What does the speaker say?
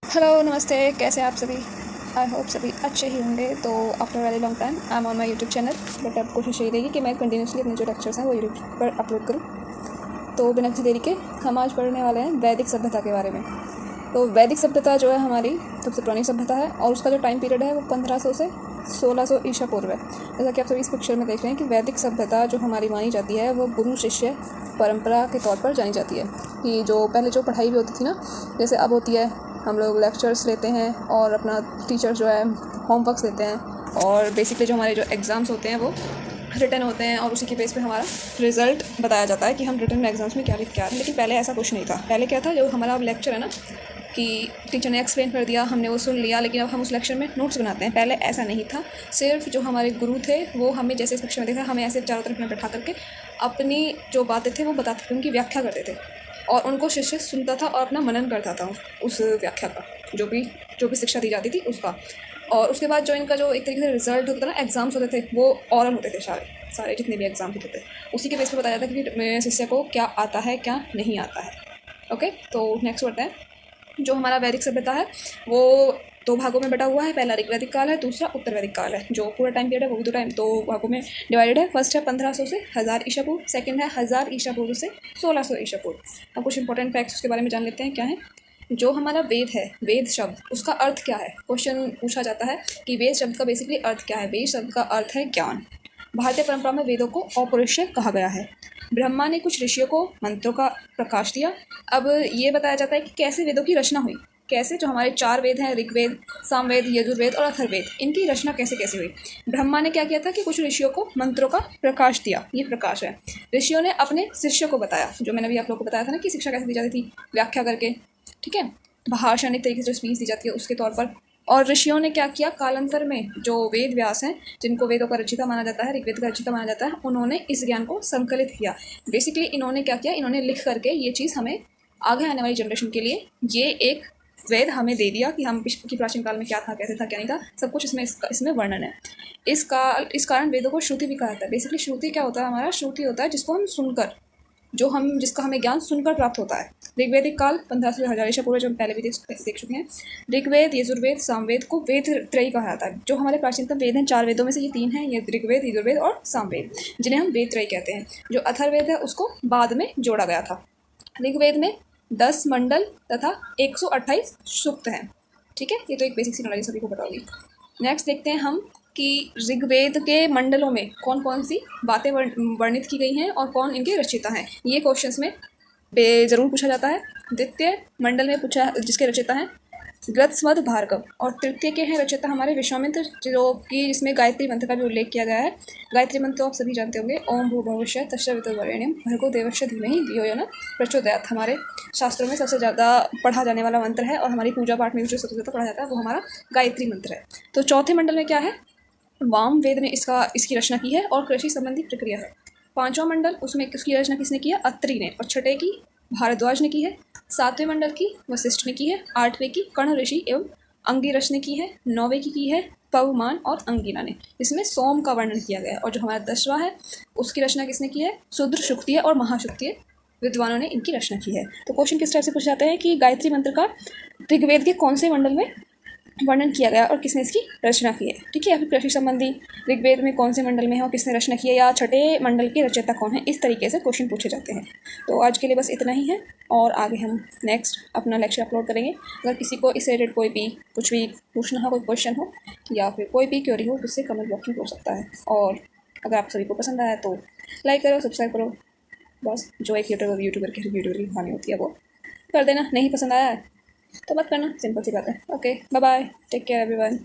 Hello नमस्ते, कैसे हैं आप सभी। आई होप सभी अच्छे ही होंगे। तो after very long time I am on my YouTube channel, but अब कोशिश यही रहेगी कि मैं कंटिन्यूसली अपने जो लेक्चर्स हैं वो यूट्यूब पर अपलोड करूँ। तो बिना किसी देरी के हम आज पढ़ने वाले हैं वैदिक सभ्यता के बारे में। तो वैदिक सभ्यता जो है हमारी सबसे पुरानी सभ्यता है और उसका जो टाइम पीरियड है वो 1500 से 1600 ईसा पूर्व है। जैसा कि आप सभी इस पिक्चर में देख रहे हैं कि वैदिक सभ्यता जो हमारी मानी जाती है वो गुरु शिष्य परंपरा के तौर पर जानी जाती है। कि जो पहले जो पढ़ाई भी होती थी ना, जैसे अब होती है, हम लोग लेक्चर्स लेते हैं और अपना टीचर जो है होमवर्क्स देते हैं और बेसिकली जो हमारे जो एग्ज़ाम्स होते हैं वो रिटन होते हैं और उसी के बेस पे हमारा रिज़ल्ट बताया जाता है कि हम रिटन एग्ज़ाम्स में क्या लिख के आ रहे हैं। लेकिन पहले ऐसा कुछ नहीं था। पहले क्या था, जो हमारा अब लेक्चर है ना, कि टीचर ने एक्सप्लेन कर दिया, हमने वो सुन लिया, लेकिन अब हम उस लेक्चर में नोट्स बनाते हैं। पहले ऐसा नहीं था। सिर्फ जो हमारे गुरु थे वो हमें, जैसे इस पिक्चर में देखा, हमें ऐसे चारों तरफ में बैठा करके अपनी जो बातें थे वो बताते थे, उनकी व्याख्या करते थे और उनको शिष्य सुनता था और अपना मनन करता था उस व्याख्या का, जो भी शिक्षा दी जाती थी उसका। और उसके बाद जो इनका जो एक तरीके से रिजल्ट होता था ना, एग्ज़ाम्स होते थे, वो ओरल होते थे। सारे जितने भी एग्ज़ाम होते थे उसी के बेस पे बताया जाता है कि मेरे शिष्य को क्या आता है क्या नहीं आता है। ओके, तो नेक्स्ट बढ़ते हैं। जो हमारा वैदिक सभ्यता है वो 2 भागों में बटा हुआ है। पहला ऋग्वैदिक काल है, दूसरा उत्तर वैदिक काल है। जो पूरा टाइम पीरियड है वो भी 2 भागों में डिवाइडेड है। फर्स्ट है 1500 से 1000 ईसा पूर्व, सेकंड है 1000 ईसा पूर्व से 1600 ईसा पूर्व। अब कुछ इंपॉर्टेंट फैक्ट्स उसके बारे में जान लेते हैं। क्या है जो हमारा वेद है, वेद शब्द, उसका अर्थ क्या है। क्वेश्चन पूछा जाता है कि वेद शब्द का बेसिकली अर्थ क्या है। वेद शब्द का अर्थ है ज्ञान। भारतीय परंपरा में वेदों को अपौरुषेय कहा गया है। ब्रह्मा ने कुछ ऋषियों को मंत्रों का प्रकाश दिया। अब ये बताया जाता है कि कैसे वेदों की रचना हुई। कैसे जो हमारे 4 वेद हैं, ऋग्वेद, सामवेद, यजुर्वेद और अथर्ववेद, इनकी रचना कैसे कैसे हुई। ब्रह्मा ने क्या किया था कि कुछ ऋषियों को मंत्रों का प्रकाश दिया। ये प्रकाश है। ऋषियों ने अपने शिष्य को बताया, जो मैंने अभी आप लोगों को बताया था ना कि शिक्षा कैसे दी जाती थी, व्याख्या करके। ठीक है, भाषणिक तरीके से जो स्पीच दी जाती है उसके तौर पर। और ऋषियों ने क्या किया, कालांतर में जो वेद व्यास हैं, जिनको वेदों का रचिता माना जाता है, ऋग्वेद का रचिता माना जाता है, उन्होंने इस ज्ञान को संकलित किया। बेसिकली इन्होंने क्या किया, इन्होंने लिख करके ये चीज़ हमें आगे आने वाली जनरेशन के लिए ये एक वेद हमें दे दिया कि हम कि प्राचीन काल में क्या था, कैसे था, क्या नहीं था, सब कुछ इसमें वर्णन है। इस कारण वेदों को श्रुति भी कहा जाता है। बेसिकली श्रुति क्या होता है, हमारा श्रुति होता है जिसको हम सुनकर, जिसका हमें ज्ञान सुनकर प्राप्त होता है। ऋग्वैदिक काल 1500 से 1000 ईसा पूर्व, जो हम पहले भी देख चुके हैं। ऋग्वेद, यजुर्वेद, सामवेद को वेद त्रयी कहा जाता है। जो हमारे प्राचीनतम वेद हैं, 4 वेदों में से ये 3 हैं, ये ऋग्वेद, यजुर्वेद और सामवेद, जिन्हें हम वेद त्रयी कहते हैं। जो अथर्ववेद है उसको बाद में जोड़ा गया था। ऋग्वेद में 10 मंडल तथा 128 सूक्त हैं। ठीक है, ये तो एक बेसिक सी नॉलेज सभी को पता होगी। नेक्स्ट देखते हैं हम कि ऋग्वेद के मंडलों में कौन कौन सी बातें वर्णित की गई हैं और कौन इनके रचयिता हैं। ये क्वेश्चंस में ज़रूर पूछा जाता है। द्वितीय मंडल में पूछा, जिसके रचयिता हैं ग्रत्समद भार्गव, और तृतीय के हैं रचयिता हमारे विश्वामित्र, जो कि जिसमें गायत्री मंत्र का भी उल्लेख किया गया है। गायत्री मंत्र तो आप सभी जानते होंगे, ओम भूर्भुवस्सुः तत्सवितुर्वरेण्यं भर्गो देवस्य धीमहि धियो यो न प्रचोदयात्। हमारे शास्त्रों में सबसे ज़्यादा पढ़ा जाने वाला मंत्र है और हमारी पूजा पाठ में भी जो सबसे ज़्यादा पढ़ा जाता है वो हमारा गायत्री मंत्र है। तो चौथे मंडल में क्या है, वाम वेद ने इसकी रचना की है और कृषि संबंधी प्रक्रिया है। 5वां मंडल, उसमें इसकी रचना किसने की है, अत्रि ने। और छठे की भारद्वाज ने की है। 7वें मंडल की वशिष्ठ ने की है। 8वें की कर्ण ऋषि एवं अंगिरस ने की है। 9वें की है पवमान और अंगिरा ने। इसमें सोम का वर्णन किया गया है। और जो हमारा 10वां है उसकी रचना किसने की है, शूद्र, शुक्तीय और महाशुक्तीय विद्वानों ने इनकी रचना की है। तो क्वेश्चन किस टाइप से पूछे जाते हैं कि गायत्री मंत्र का ऋग्वेद के कौन से मंडल में वर्णन किया गया और किसने इसकी रचना की है। ठीक है, या फिर कृषि संबंधी ऋग्वेद में कौन से मंडल में है और किसने रचना की है, या छठे मंडल के रचयिता कौन है। इस तरीके से क्वेश्चन पूछे जाते हैं। तो आज के लिए बस इतना ही है और आगे हम नेक्स्ट अपना लेक्चर अपलोड करेंगे। अगर किसी को इससे रिलेटेड कोई भी कुछ भी पूछना हो, कोई क्वेश्चन हो या फिर कोई भी क्वेरी हो, उससे कमेंट बॉक्स में पूछ सकता है। और अगर आप सभी को पसंद आया तो लाइक करो, सब्सक्राइब करो। बस जो एक यूट्यूबर की वीडियो की कहानी होती है वो कर देना। नहीं पसंद आया तो मत करना, सिंपल सी बात है। Okay, bye bye, take care everyone.